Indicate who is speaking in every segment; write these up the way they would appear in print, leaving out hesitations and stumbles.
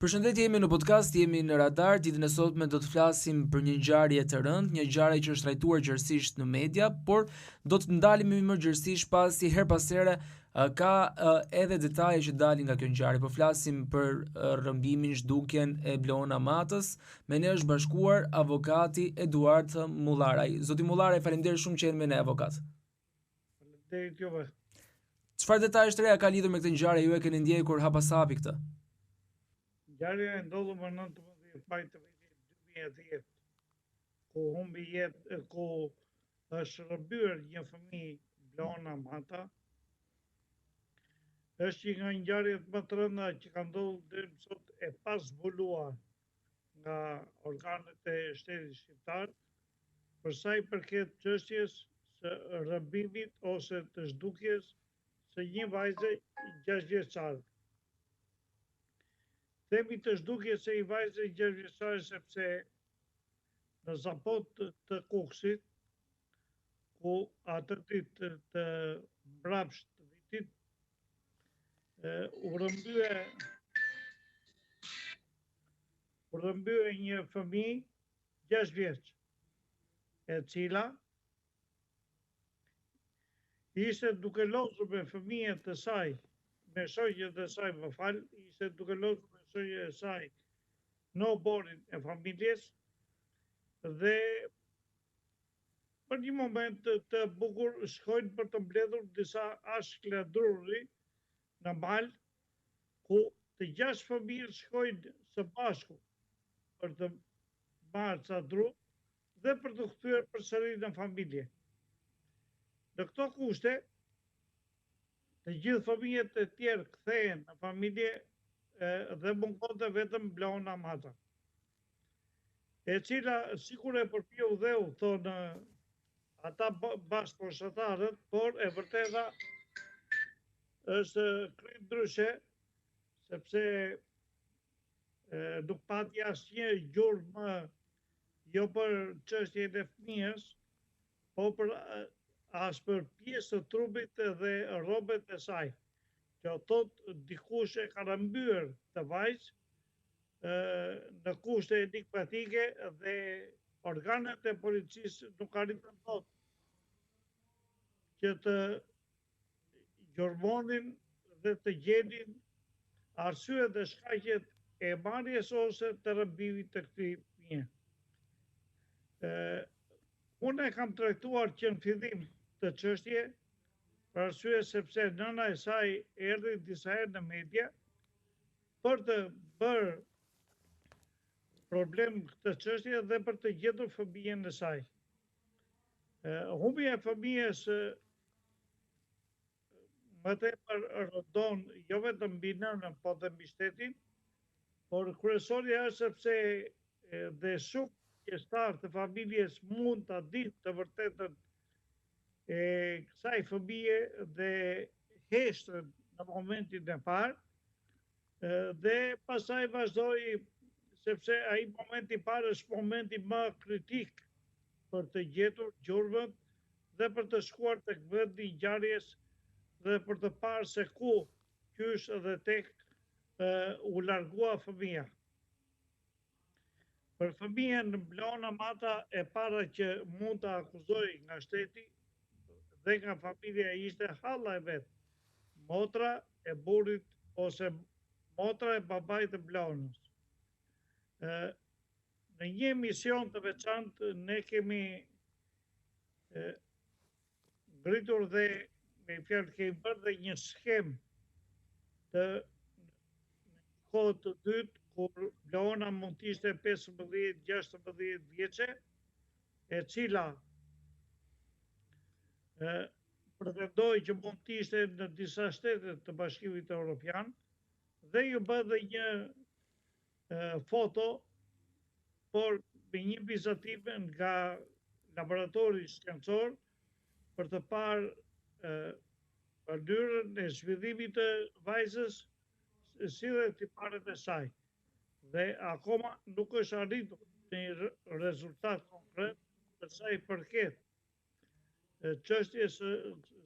Speaker 1: Përshëndetje, jemi në podcast, jemi në Radar. Ditën e sotme do të flasim për një ngjarje të rëndë, një ngjarje që është trajtuar gjërësisht në media, por do të ndalemi më gjërësisht pasi her pas here ka edhe detaje që dalin nga kjo ngjarje. Po flasim për rrëmbimin, zhdukjen e Bloon Amatës. Me ne është bashkuar avokati Eduard Mullaraj. Zoti Mullaraj, faleminderit shumë që jeni me ne, avokat.
Speaker 2: Faleminderit juve.
Speaker 1: Çfarë detaje të reja ka lidhur me këtë ngjarje? Ju e keni ndjekur hapasapi këtë?
Speaker 2: Ngjarja e ndodhur më 19 maj të vitit 2010, ku humbi jetë, ku është rrëmbyer një fëmijë, Bloon Amata. Është një nga ngjarjet më të rënda që kanë ndodhur deri më sot e pazbuluar nga organet e shtetit shqiptar, për sa i përket çështjes së rrëmbimit ose të zhdukjes së një vajze 6 vjeçare. Themi të zhdukjes së një vajze 6 vjeçare sepse në zapot të Kukësit, ku atë ditë të mbrapsht të vitit, u rrëmbye një fëmijë 6 vjeç, e cila ishte duke lozur me fëmijën të saj, me shoqet e saj, ishte duke lozur me shoqet e saj në oborin e familjes, dhe për një moment të bukur shkojnë për të mbledhur disa ashkle druri në mal, ku të 6 fëmijët shkojnë së bashku për të marrë ca dru dhe për të kthyer përsëri në familje. Në këto kushte, të gjithë fëmijët e tjerë kthehen në familje dhe mungonte vetëm Bloon Amata, e cila sikur e përpiu dheu, thonë ata bashkëposatarët, por e vërteta është krejt ndryshe, sepse nuk pati asnjë gjurmë jo për çështjen e fëmijës, po as për pjesë të trupit dhe rrobat e saj, që thotë dikush e ka rrëmbyer të vajzë në kushte enigmatike dhe organet e policisë nuk arritën dot që të gjormonin dhe të gjenin arsyet dhe shkaqet e marrjes ose të rrëmbimit të këtij fëmie. Unë e kam trajtuar që në fillim të çështje, për arsye sepse nëna e saj erdhi disa herë në media për të bërë problem këtë çështje dhe për të gjetur fëmijën e saj. Humbja e fëmijës më tepër rëndon jo vetëm mbi nënën, po dhe mbi shtetin, por kryesorja është sepse dhe shumë pjesëtarë të familjes mund ta dinë të vërtetën e kësaj fëmije dhe heshtën në momentin e parë, dhe pastaj vazhdoi, sepse ai momenti i parë është momenti më kritik për të gjetur gjurmët dhe për të shkuar tek vendi i ngjarjes dhe për të parë se ku qysh dhe tek u largua fëmia. Për fëmijën Bloon Amata, e para që mund të akuzoj nga shteti dhe nga familja ishte halla e vet, motra e burrit ose motra e babait të Bloonës. Në një emision të veçantë ne kemi ngritur dhe me fjalë kemi bërë dhe një skem të kohë të dytë, kur Bloona mund të ishte 15-16 vjeçe, e cila pretendoi që mund të ishte në disa shtete të Bashkimit Evropian, dhe ju bë dhe një foto, por me një vizatim nga laboratori shkencor për të parë mënyrën e zhvillimit të vajzës si dhe tiparet e saj. Dhe akoma nuk është arritur një rezultat konkret për sa i përket çështjes së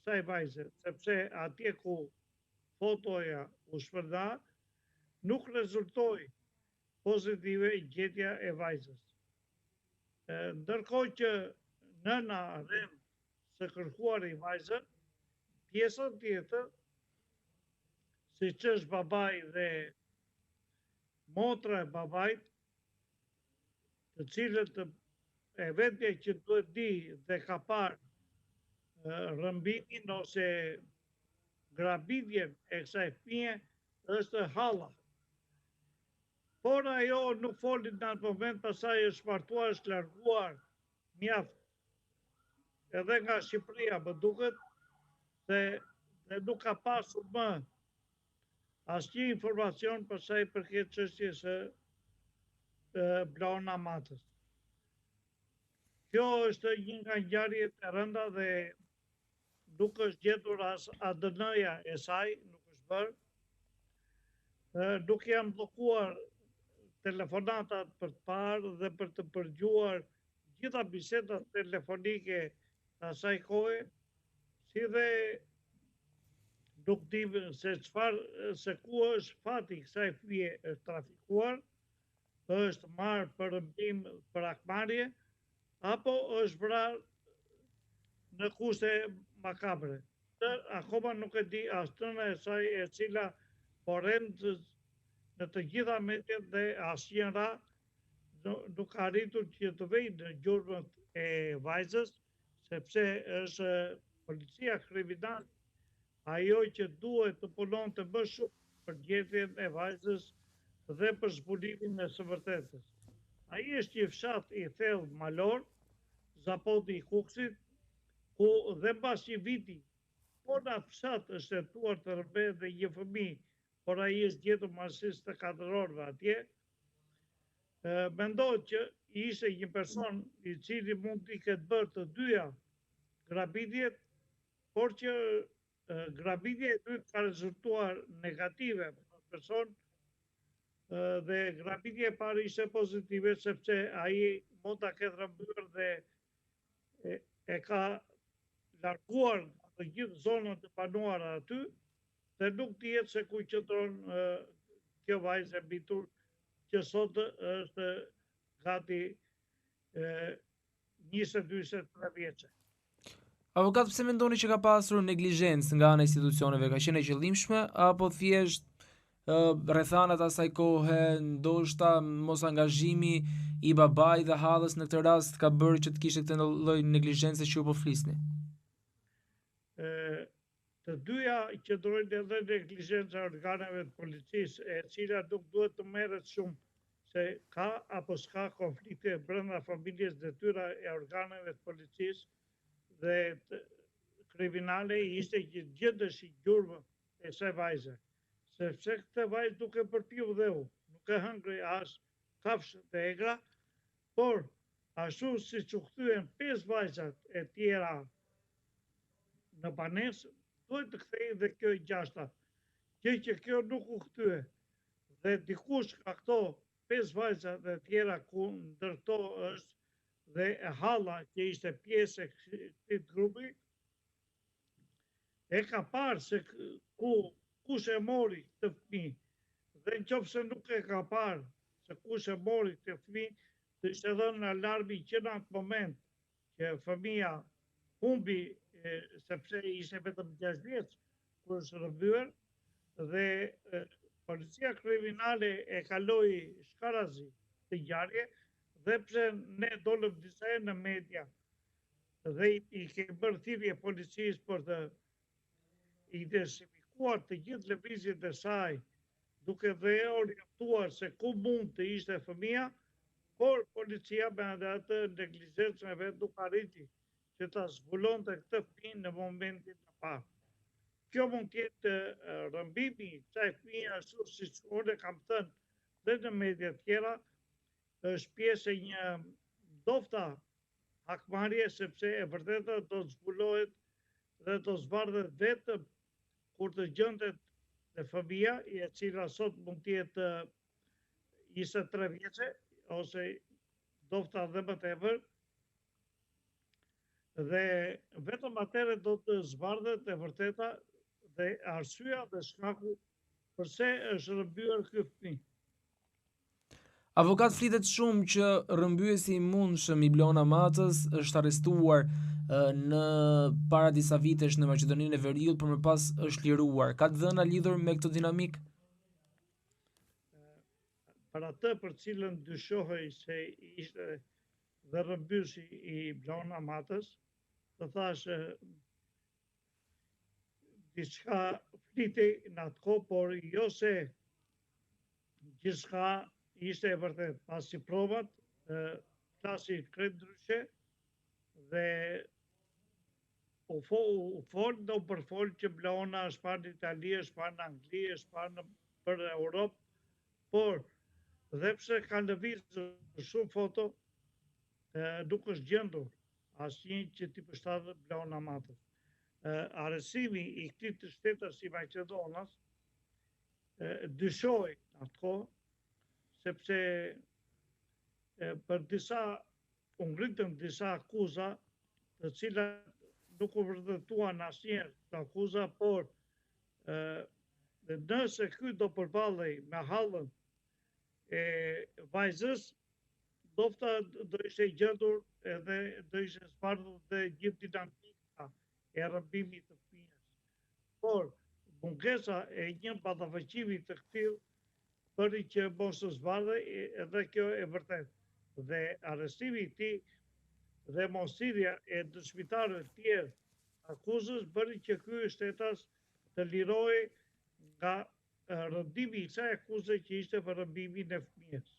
Speaker 2: kësaj vajze, sepse atje ku fotoja u shpërnda, nuk rezultoi pozitive gjetja e vajzës. Ndërkohë që nëna rrem së kërkuar i vajzën, pjesa tjetër, si që është babai dhe motra e babait, të cilët e vetja që duhet di dhe ka parë rrëmbimin ose grabitjen e kësaj fëmie është halla. Por ajo nuk folit në atë moment, pasaj është martuar, është larguar mjaft edhe nga Shqipëria, më duket, dhe nuk ka pasur më asnjë informacion për sa i përket çështjes së Blona Matës. Kjo është një nga ngjarjet e rënda dhe nuk është gjetur as ADN-ja e saj, nuk është bërë. Nuk janë bllokuar telefonatat për të parë dhe për të përgjuar gjitha bisedat telefonike të asaj kohe, si dhe nuk dim se ku është fati kësaj fëmie, është trafikuar, është marrë për rrëmbim për akmarrje, apo është vrarë në kushte makabre. Akoma nuk e di as nëna e saj, e cila po rend në të gjitha mediat dhe asnjëra nuk ka arritur që të vejë në gjurmët e vajzës, sepse është policia kriminale ajo që duhet të punonte më shumë për gjetjen e vajzës dhe për zbulimin e së vërtetës. Ai është një fshat i thellë malor, Zapoti i Kukësit, ku dhe pas një viti, po në atë fshat është tentuar të rrëmbet dhe një fëmijë, por ai është gjetur mas 24 orëve atje. Mendohet që ishte një person i cili mund t'i ketë bërë të dyja grabitjet, por që grabitja e dytë ka rezultuar negative për person dhe grabitja e parë ishte pozitive sepse ai mund ta ketë rrëmbyer dhe e ka larguar të gjithë zonat e banuara aty dhe nuk dihet se ku qëndron kjo vajzë e mbitur që sot është gati 22-23 vjeçe.
Speaker 1: Avokat, pse mendoni që ka pasur neglizhencë nga ana e institucioneve? Ka qenë e qëllimshme apo thjesht rrethanat asaj kohe, ndoshta mos angazhimi i babait dhe hallës në këtë rast ka bërë që të kishte këtë lloj neglizhence që ju po flisni?
Speaker 2: Të dyja qëndrojnë edhe neglizhenca e organeve të policisë, e cila nuk duhet të merret shumë se ka apo s'ka konflikte brenda familjes, detyra e organeve të policisë dhe kriminale ishte që gjendesh i gjurmë e kësaj vajze, sepse këtë vajzë nuk e përpiu dheu, nuk e hëngri as kafshët e egra, por ashtu siç u kthyen 5 vajzat e tjera në banesë, duhet të kthej dhe kjo e gjashta. Që kjo nuk u kthye dhe dikush ka këto 5 vajzat e tjera ku ndërto është dhe halla që ishte pjesë e këtij grupi, e ka parë se kush e mori këtë fëmijë. Dhe nëse nuk e ka parë se kush e mori këtë fëmijë, të ishte dhënë alarmi që në atë moment që fëmia humbi, sepse ishte vetëm 6 vjeç kur është rrëmbyer, dhe policia kriminale e kaloi shkarazi të ngjarje, dhe pse ne dolëm disa herë në media dhe i kemi bërë thirrje policisë për të identifikuar të gjithë lëvizjet e saj, duke dhe orientuar se ku mund të ishte fëmia, por policia me atë neglizhencën e vet nuk arriti që ta zbulonte këtë fëmijë në momentin e parë. Kjo mund të jetë rrëmbimi i kësaj fëmie, ashtu siç unë kam thënë dhe në media të tjera, është pjesë e një dofta hakmarrje, sepse e vërteta do të zbulohet dhe do zbardhet vetëm kur të gjendet dhe fëmia, e cila sot mund të jetë 23 vjeçe ose dofta dhe më tepër, dhe vetëm atëherë do të zbardhet e vërteta dhe arsyeja dhe shkaku pse është rrëmbyer ky fëmijë.
Speaker 1: Avokat, flitet shumë që rrëmbyesi i mundshëm i Blon Amatës është arrestuar në para disa vitesh në Maqedoninë e Veriut, por më pas është liruar. Ka të dhëna lidhur me këtë dinamik?
Speaker 2: Për atë për cilën dyshohej se ishte dhe rrëmbyesi i Blon Amatës, të thash diçka flitej në atë kohë, por jo se gjithçka ishte e vërtet, pasi provat flasi krejt ndryshe dhe u fol do për fol që Blona është parë në Itali, është parë në Angli, është parë për Europë, por dhe pse ka lëvizur shumë foto, nuk është gjendur asnjë që t'i përshtatet Blon Amatës. Arrestimi i këtij të shtetës si Maqedonas dyshohej atë kohë, sepse për u ngritën disa akuza, të cilat nuk u vërtetuan asnjëherë të akuza, por nëse ky do përballej me hallën e vajzës, dofta do ishte gjendur edhe do ishte zbardhur dhe gjithë dinamika e rrëmbimit të fëmijës. Por mungesa e një ballafaqimi të tillë bëri që mos të zbardhej, edhe kjo e vërtet. Dhe arrestimi i tij dhe mosthirrja e dëshmitarëve të tjerë akuzës bëri që ky shtetas të lirohej nga rëndimi i kësaj akuze që ishte për rrëmbimin e fëmijës.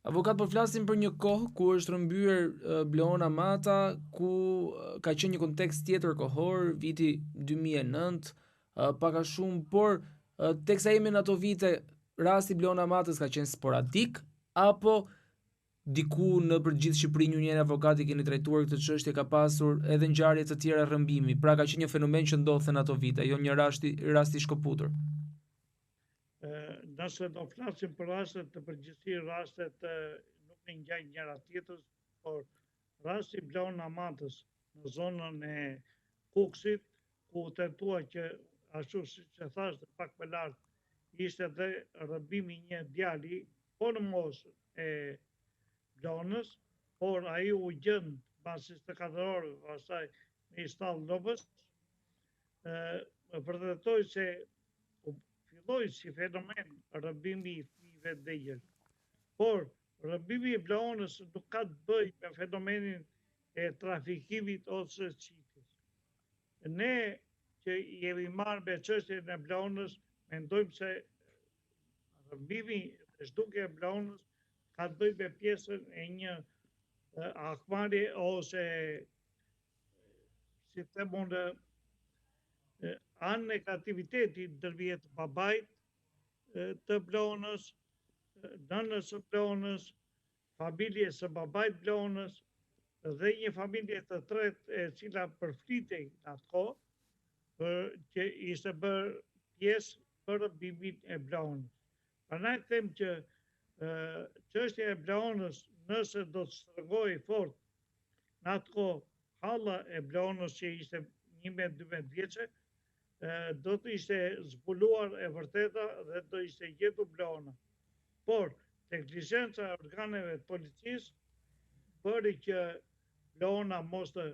Speaker 1: Avokat, po flasim për një kohë ku është rrëmbyer Blon Amata, ku ka qenë një kontekst tjetër kohor, viti 2009, pak a shumë, por teksa jemi në ato vite, rasti Blon Amatës ka qenë sporadik, apo diku në përgjithë Shqipërinë ju jeni avokati keni trajtuar këtë çështje, ka pasur edhe ngjarje të tjera rrëmbimi, pra ka qenë një fenomen që ndodhte në ato vite, jo një rasti shkëputur.
Speaker 2: Nëse do flasim për rastet të përgjithësi, rastet nuk e ngjajnë njëra tjetrës, por rasti Blon Amatës në zonën e Kukësit, ku tentua që, ashtu siç e thash pak më lart, ishte dhe rrëmbimi një djali, po në moshën e Blonës, por ai u gjend pas 24 orëve pastaj në stall Lopës, vërtetoi se filloi si fenomen rrëmbimi i fëmijëve të vegjël. Por rrëmbimi i Blonës nuk ka të bëjë me fenomenin e trafikimit ose çiftit. Ne që jemi marrë me çështjen e Blonës, mendojmë se rrëmbimi e zhdukja e Blonës ka të bëjë me pjesën e një akmarrje ose si themon anë negativiteti ndërmjet babait të Blonës, nënës së Blonës, familjes së babait Blonës dhe një familje të tretë e cila përflitej atë kohë, që ishte bërë pjesë për rrëmbimin e Blonës. Prandaj them që çështja e Blonës, nëse do të shtrëngojë fort në atë kohë halla e Blonës që ishte 11-12 vjeçe, do të ishte zbuluar e vërteta dhe do ishte gjetur Blona. Por neglizhenca e organeve të policisë bëri që Blona mos të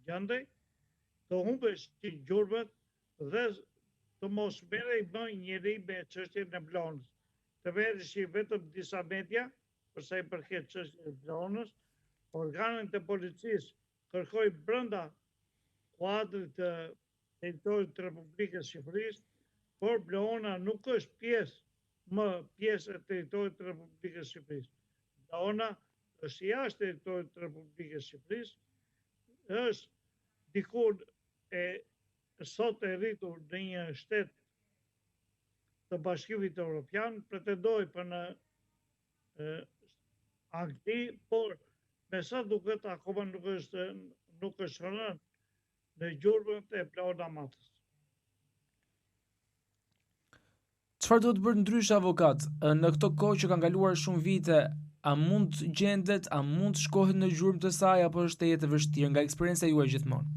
Speaker 2: gjendej, të humbeshin gjurmët dhe të mos merrej më njëri me çështjen e Blonës. Të merreshin vetëm disa media për sa i përket çështjes së Blonës, organet e policisë kërkojnë brenda kuadrit të teritorit të Republikës Shqipërisë, por Blona nuk është pjesë e teritorit të Republikës Shqipërisë. Blona është jashtë teritorit të Republikës Shqipërisë, është diku sot e rritur në një shtet të Bashkimit Evropian, pretendoi për në Angli, por me sa duket akoma nuk është rënë në gjurmët e Blon Amatës.
Speaker 1: Çfarë duhet bërë ndryshe, avokat? Në këto kohë që kanë kaluar shumë vite, a mund gjendet, a mund shkohet në gjurmë të saj, apo është e jetë e vështirë nga eksperjenca juaj gjithmonë?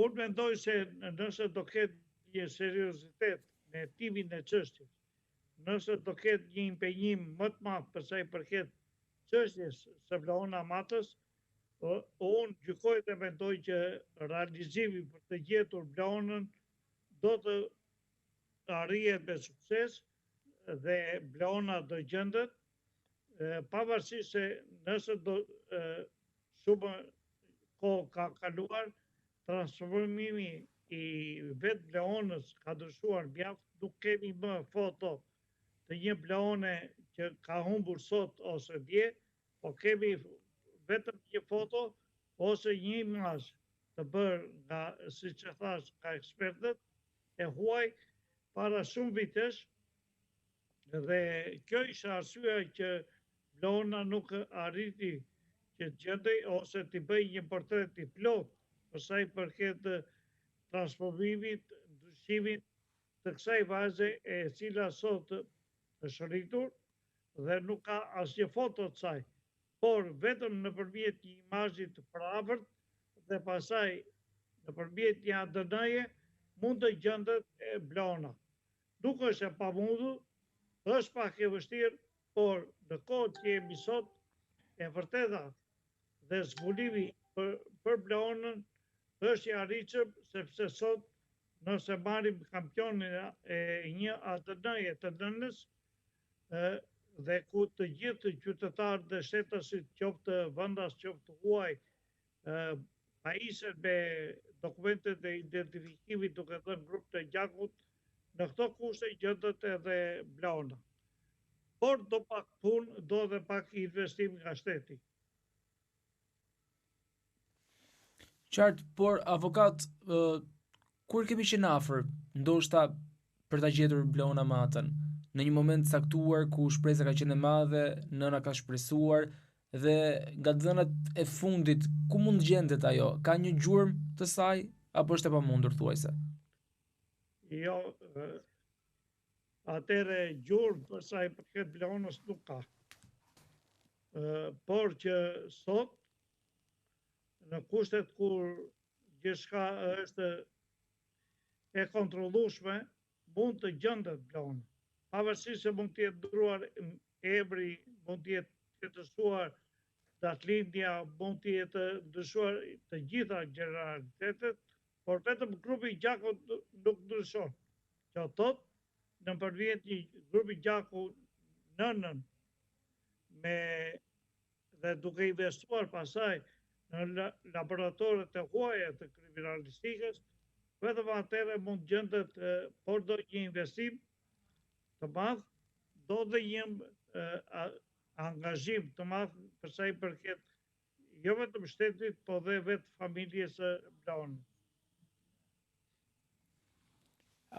Speaker 2: Unë mendoj se nëse do ketë një seriozitet në hetimin e çështjes, nëse do ketë një impenjim më të madh për sa i përket çështjes së Vleona Matës, unë gjykoj dhe mendoj që realizimi për të gjetur Vleonën do të arrihet me sukses dhe Vleona do gjendet, pavarësisht se nëse do shumë kohë ka kaluar, transformimi i vetë Vleonës ka ndryshuar mjaft, nuk kemi më foto të një Vleone që ka humbur sot ose dje, po kemi vetëm një foto ose një imazh të bërë nga, siç e thash, nga ekspertët e huaj para shumë vitesh, dhe kjo ishte arsyeja që Vleona nuk arriti që gjendej ose t'i bëj një portret i plot për sa i përket transformimit, ndryshimit të kësaj vaze e cila sot është rritur dhe nuk ka asnjë foto të saj, por vetëm nëpërmjet një imazhi të parafort dhe pasaj nëpërmjet një ADN-je mund të gjendet Vleona. Nuk është e pamundur, është pak e vështirë, por në kohë që jemi sot, e vërteta dhe zbulimi për Vleonën është i arritshëm, sepse sot nëse marrim kampionin e një ADN-je të nënës, dhe ku të gjithë qytetarët dhe shtetasit, qoftë vendas, qoftë huaj, pajisen me dokumentet e identifikimit duke thënë grup të gjakut, në këto kushte gjendet edhe Vleona. Por do pak punë, do dhe pak investim nga shteti.
Speaker 1: Qartë, por avokat, kur kemi qenë afër, ndoshta për ta gjetur Vleona Matën, në një moment caktuar ku shpresa ka qenë e madhe, nëna ka shpresuar dhe nga dhënat e fundit, ku mund gjendet ajo? Ka një gjurmë të saj apo është e pamundur thuajse?
Speaker 2: Jo, atëre gjurmë për sa i përket Vleonës nuk ka. Por që sot, në kushtet kur gjithçka është e kontrollueshme, mund të gjendet Vleona. Pavarësisht se mund të jetë ndruar emri, mund të jetë ndryshuar datëlindja, mund të jetë ndryshuar të gjitha gjeneralitetet, por vetëm grupi i gjakut nuk ndryshon. Që thot, nëpërmjet një grupi gjaku nënën dhe duke investuar pasaj në laboratoret e huaja të kriminalistikës, vetëm atëre mund gjendet, por do një investim të madh, do dhe një angazhim të madh për sa i përket jo vetëm shtetit, po dhe vetë familjes së Vleonës.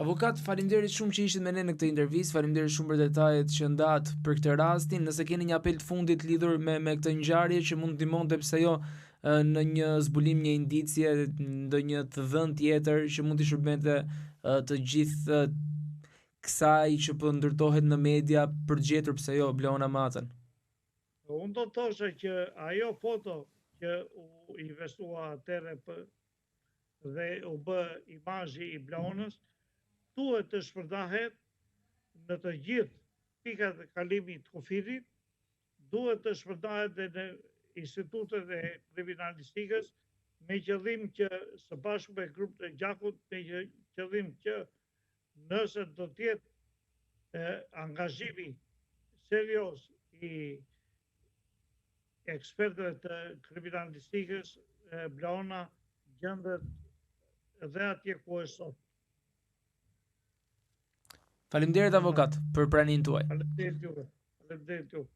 Speaker 1: Avokat, faleminderit shumë që ishit me ne në këtë intervistë, faleminderit shumë për detajet që ndat për këtë rastin. Nëse keni një apel të fundit lidhur me këtë ngjarje që mund ndihmonte pse jo në një zbulim, një indicie, ndonjë të dhënë tjetër që mund t'i shërbente të gjithë kësaj që po ndërtohet në media për gjetur pse jo Vleona Matën.
Speaker 2: Unë do të thoshe që ajo foto që u investua atëre dhe u bë imazhi i Vleonës, duhet të shpërndahet në të gjithë pikat e kalimit të kufirit, duhet të shpërndahet dhe në institutet e kriminalistikës, me qëllim që së bashku me grup të gjakut, me qëllim që nëse do t'jetë angazhimi serios i ekspertëve të kriminalistikës, Vleona gjendet dhe atje ku është sot.
Speaker 1: Faleminderit avokat për praninë tuaj.
Speaker 2: Faleminderit juve.